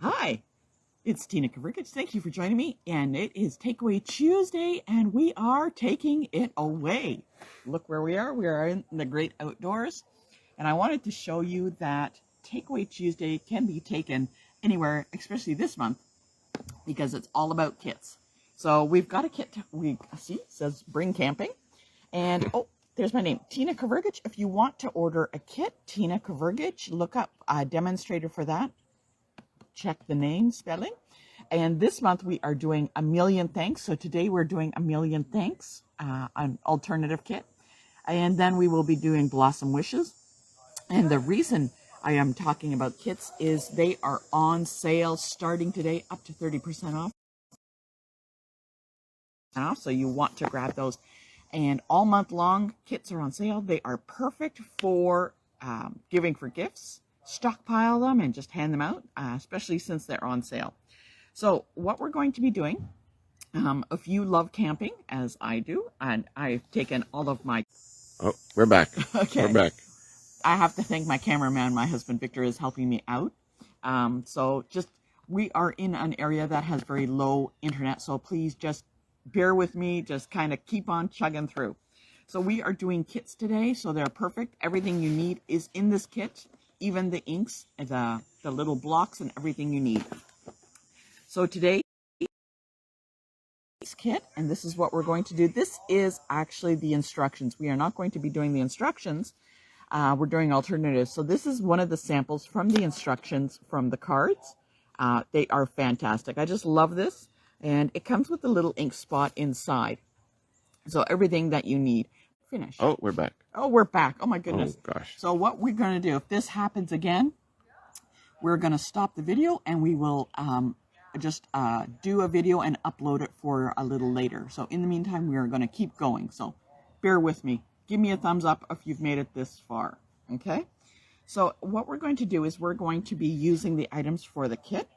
Hi, it's Tina Kavrikich. Thank you for joining me. And it is Takeaway Tuesday, and we are taking it away. Look where we are. We are in the great outdoors. And I wanted to show you that Takeaway Tuesday can be taken anywhere, especially this month, because it's all about kits. So we've got a kit. We see it says bring camping. And oh, there's my name, Tina Kavrikich. If you want to order a kit, Tina Kavrikich, look up a demonstrator for that. Check the name spelling. And this month we are doing a million thanks. So today we're doing a million thanks, an alternative kit. And then we will be doing blossom wishes. And the reason I am talking about kits is they are on sale starting today, up to 30% off. So you want to grab those. And all month long, kits are on sale. They are perfect for giving for gifts. Stockpile them and just hand them out, especially since they're on sale. So what we're going to be doing, if you love camping, as I do, and I've taken all of my... Oh, we're back. Okay. We're back. I have to thank my cameraman. My husband, Victor, is helping me out. We are in an area that has very low internet, so please just bear with me. Just kind of keep on chugging through. So we are doing kits today, so they're perfect. Everything you need is in this kit, even the inks, the little blocks, and everything you need. So today, kit, and this is what we're going to do. This is actually the instructions. We are not going to be doing the instructions. We're doing alternatives. So this is one of the samples from the instructions from the cards. They are fantastic. I just love this. And it comes with a little ink spot inside. So everything that you need. Finish. Oh, we're back. Oh, we're back. Oh my goodness. Oh, gosh. So what we're going to do, if this happens again, we're going to stop the video and we will just do a video and upload it for a little later. So in the meantime, we are going to keep going. So bear with me. Give me a thumbs up if you've made it this far. Okay? So what we're going to do is we're going to be using the items for the kit.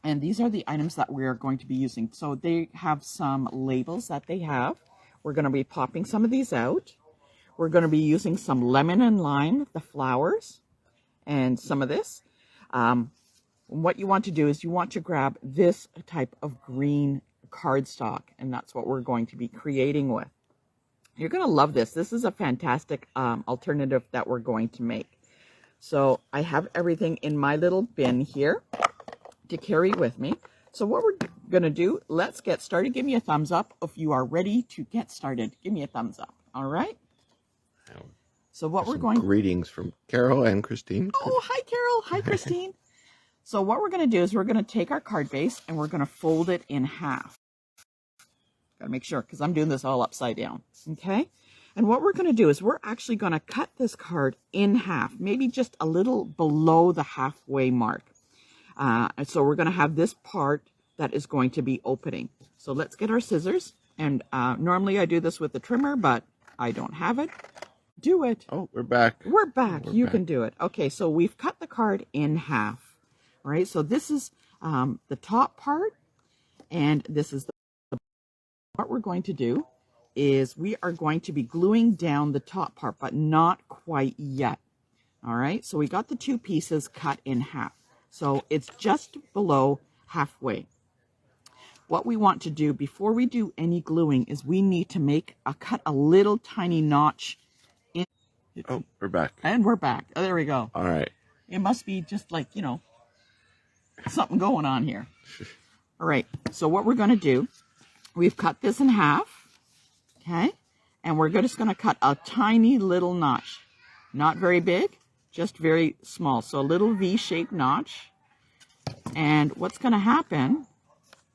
And these are the items that we are going to be using. So they have some labels that they have. We're going to be popping some of these out. We're going to be using some lemon and lime, the flowers, and some of this. What you want to do is you want to grab this type of green cardstock, and that's what we're going to be creating with. You're going to love this. This is a fantastic alternative that we're going to make. So I have everything in my little bin here to carry with me. So what we're going to do, let's get started. Give me a thumbs up if you are ready to get started. Give me a thumbs up. All right? So what we're going... Greetings from Carol and Christine. Oh, hi, Carol. Hi, Christine. So what we're going to do is we're going to take our card base and we're going to fold it in half. Got to make sure because I'm doing this all upside down. Okay? And what we're going to do is we're actually going to cut this card in half, maybe just a little below the halfway mark. And so we're going to have this part that is going to be opening. So let's get our scissors. And normally I do this with the trimmer, but I don't have it. Do it. Oh, we're back. We're back. You can do it. Okay, so we've cut the card in half. All right, so this is the top part, and this is the... What we're going to do is we are going to be gluing down the top part, but not quite yet. All right, so we got the two pieces cut in half. So it's just below halfway. What we want to do before we do any gluing is we need to cut a little tiny notch in. Oh, we're back. And we're back. Oh, there we go. All right. It must be just like, you know, something going on here. All right, so what we're going to do, we've cut this in half, okay? And we're just going to cut a tiny little notch. Not very big, just very small. So a little V-shaped notch. And what's going to happen,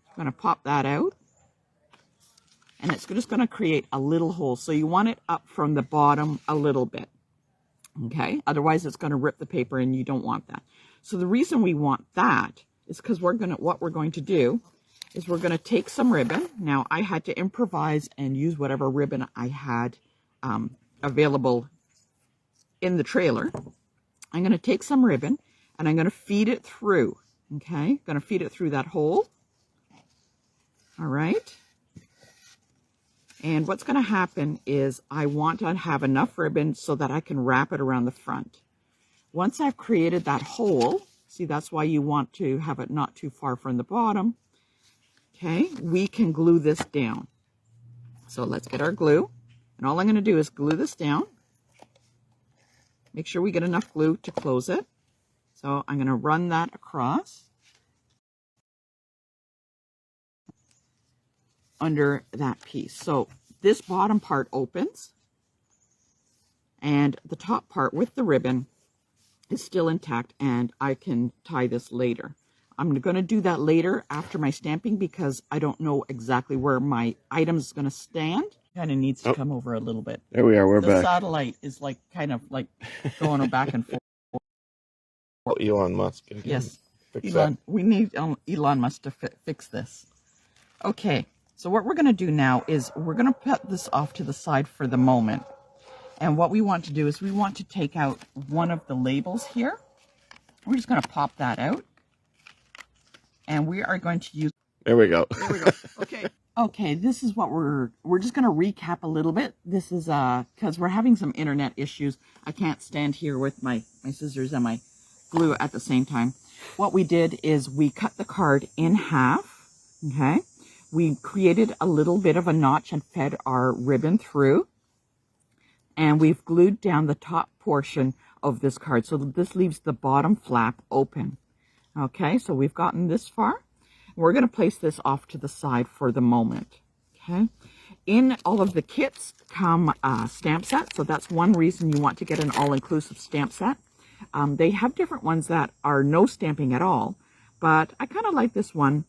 I'm going to pop that out. And it's just going to create a little hole. So you want it up from the bottom a little bit. Okay? Otherwise, it's going to rip the paper and you don't want that. So the reason we want that is because what we're going to do is we're going to take some ribbon. Now, I had to improvise and use whatever ribbon I had available in the trailer. I'm going to take some ribbon and I'm going to feed it through. Okay? Going to feed it through that hole. All right? And what's going to happen is I want to have enough ribbon so that I can wrap it around the front. Once I've created that hole, See, that's why you want to have it not too far from the bottom. Okay, we can glue this down. So let's get our glue. And all I'm going to do is glue this down. Make sure we get enough glue to close it. So I'm going to run that across under that piece. So this bottom part opens, and the top part with the ribbon is still intact, and I can tie this later. I'm going to do that later after my stamping because I don't know exactly where my item is going to stand. Kind of needs to come over a little bit. There we are. We're The back. satellite is like kind of like going back and forth. Oh, Elon Musk. Yes, Fix Elon. that. We need Elon Musk to fix this. Okay, so what we're going to do now is we're going to put this off to the side for the moment. And what we want to do is we want to take out one of the labels here. We're just going to pop that out. And we are going to use... There we go. There we go. Okay. Okay, this is what we're just going to recap a little bit. This is because we're having some internet issues. I can't stand here with my scissors and my glue at the same time. What we did is we cut the card in half. Okay. We created a little bit of a notch and fed our ribbon through. And we've glued down the top portion of this card. So this leaves the bottom flap open. Okay, so we've gotten this far. We're going to place this off to the side for the moment. Okay. In all of the kits come stamp sets. So that's one reason you want to get an all-inclusive stamp set. They have different ones that are no stamping at all. But I kind of like this one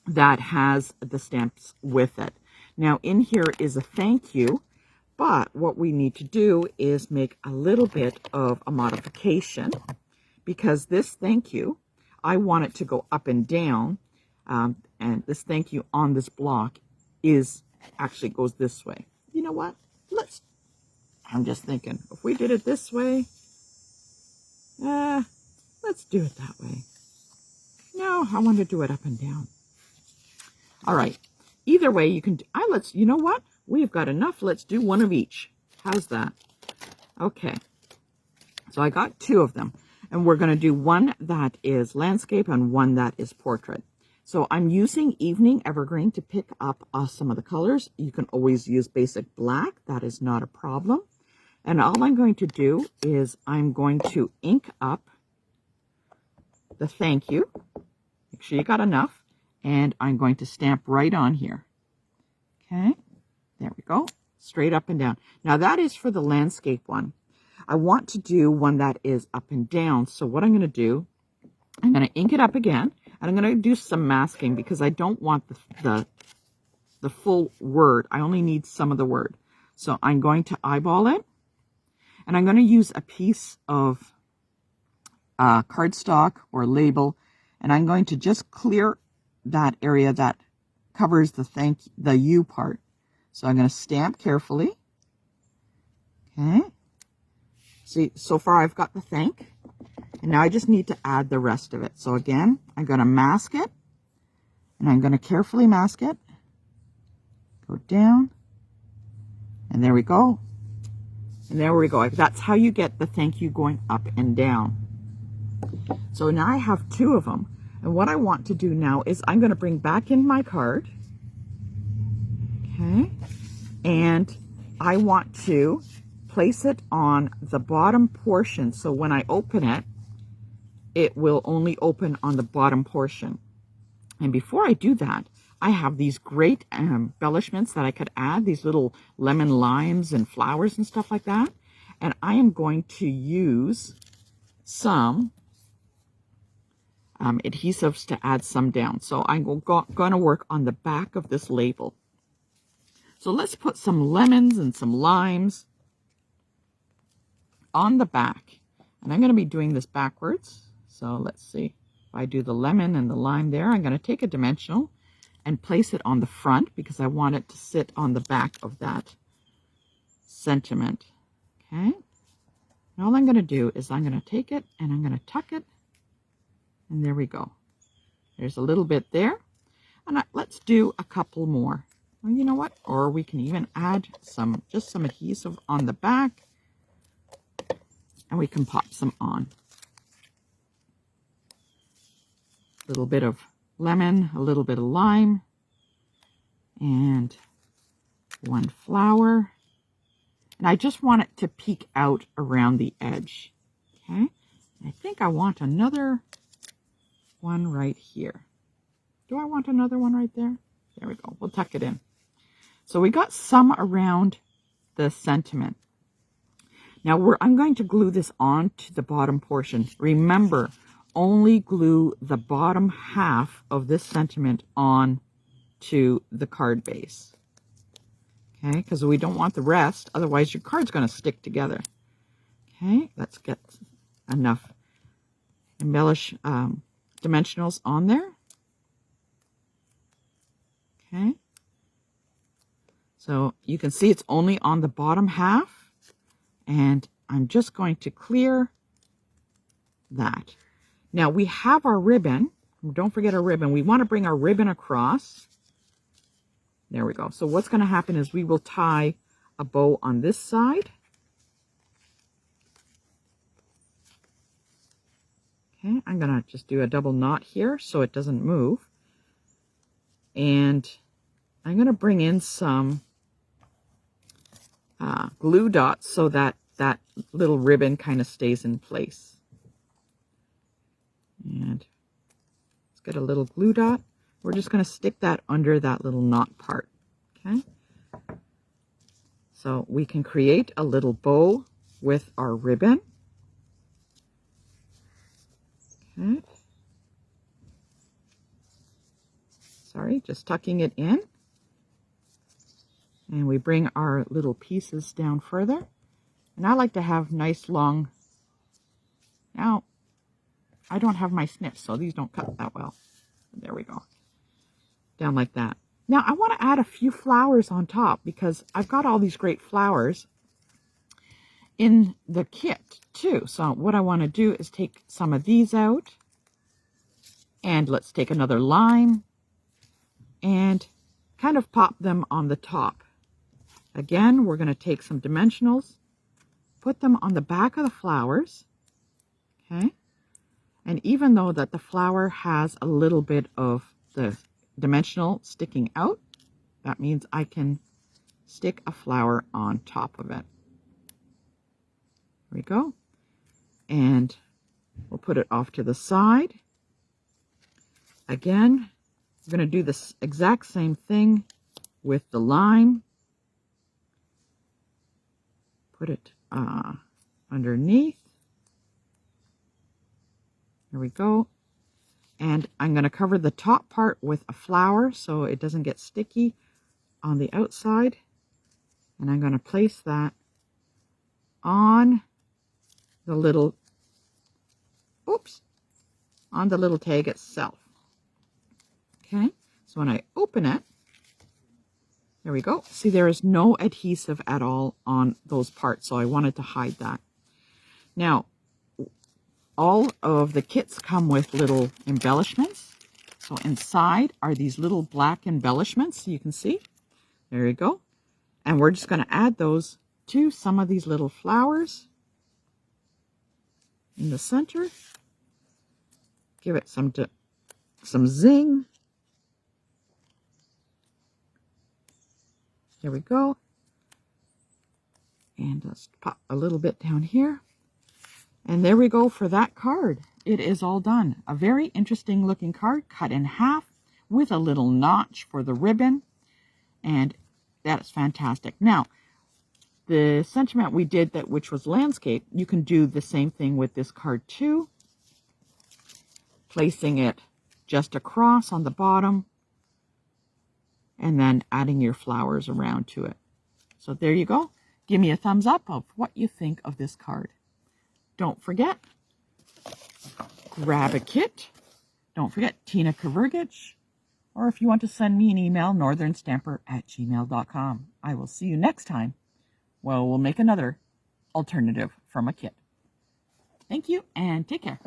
that has the stamps with it. Now in here is a thank you. But what we need to do is make a little bit of a modification, because this thank you, I want it to go up and down. And this thank you on this block is actually goes this way. You know what? I'm just thinking, if we did it this way, let's do it that way. No, I want to do it up and down. All right. Either way, you can, you know what? We've got enough. Let's do one of each. How's that? Okay. So I got two of them. And we're going to do one that is landscape and one that is portrait. So I'm using Evening Evergreen to pick up some of the colors. You can always use basic black. That is not a problem. And all I'm going to do is I'm going to ink up the thank you. Make sure you got enough. And I'm going to stamp right on here. Okay. There we go. Straight up and down. Now that is for the landscape one. I want to do one that is up and down. So what I'm going to do, I'm going to ink it up again. And I'm going to do some masking because I don't want the full word. I only need some of the word. So I'm going to eyeball it. And I'm going to use a piece of cardstock or label. And I'm going to just clear that area that covers the U part. So I'm going to stamp carefully. Okay. See, so far I've got the thank. And now I just need to add the rest of it. So again, I'm going to mask it. And I'm going to carefully mask it. Go down. And there we go. And there we go. That's how you get the thank you going up and down. So now I have two of them. And what I want to do now is I'm going to bring back in my card. Okay. And I want to place it on the bottom portion. So when I open it, it will only open on the bottom portion. And before I do that, I have these great embellishments that I could add, these little lemon limes and flowers and stuff like that. And I am going to use some adhesives to add some down. So I'm going to work on the back of this label. So let's put some lemons and some limes on the back. And I'm going to be doing this backwards. So let's see. If I do the lemon and the lime there, I'm going to take a dimensional and place it on the front because I want it to sit on the back of that sentiment. Okay. And all I'm going to do is I'm going to take it and I'm going to tuck it. And there we go. There's a little bit there. And let's do a couple more. Well, you know what? Or we can even add just some adhesive on the back. And we can pop some on. little bit of lemon, a little bit of lime, and one flower. And I just want it to peek out around the edge. Okay, I think I want another one right here. Do I want another one right there? There we go. We'll tuck it in. So we got some around the sentiment. Now I'm going to glue this on to the bottom portion. Remember, only glue the bottom half of this sentiment on to the card base. Okay, because we don't want the rest, otherwise your card's going to stick together. Okay, let's get enough dimensionals on there. Okay, so you can see it's only on the bottom half, and I'm just going to clear that. Now we have our ribbon. Don't forget our ribbon. We want to bring our ribbon across. There we go. So what's going to happen is we will tie a bow on this side. Okay, I'm going to just do a double knot here so it doesn't move. And I'm going to bring in some glue dots so that that little ribbon kind of stays in place. And let's get a little glue dot. We're just going to stick that under that little knot part. Okay, so we can create a little bow with our ribbon. Okay, sorry, just tucking it in. And we bring our little pieces down further. And I like to have nice long, now I don't have my snips, so these don't cut that well. There we go. Down like that. Now I want to add a few flowers on top because I've got all these great flowers in the kit too. So what I want to do is take some of these out, and let's take another lime and kind of pop them on the top. Again, we're going to take some dimensionals, put them on the back of the flowers. Okay, and even though that the flower has a little bit of the dimensional sticking out, that means I can stick a flower on top of it. There we go. And we'll put it off to the side. Again, we're going to do this exact same thing with the lime. Put it underneath. There we go. And I'm going to cover the top part with a flower so it doesn't get sticky on the outside. And I'm going to place that on the little, on the little tag itself. Okay, so when I open it, there we go. See, there is no adhesive at all on those parts, so I wanted to hide that. Now, all of the kits come with little embellishments. So inside are these little black embellishments, you can see. There you go. And we're just going to add those to some of these little flowers in the center. Give it some zing. There we go. And let's pop a little bit down here. And there we go for that card. It is all done. A very interesting looking card cut in half with a little notch for the ribbon. And that is fantastic. Now, the sentiment we did, which was landscape, you can do the same thing with this card too. Placing it just across on the bottom and then adding your flowers around to it. So there you go. Give me a thumbs up of what you think of this card. Don't forget, grab a kit. Don't forget Tina Kavergich. Or if you want to send me an email, northernstamper@gmail.com. I will see you next time. Well, we'll make another alternative from a kit. Thank you and take care.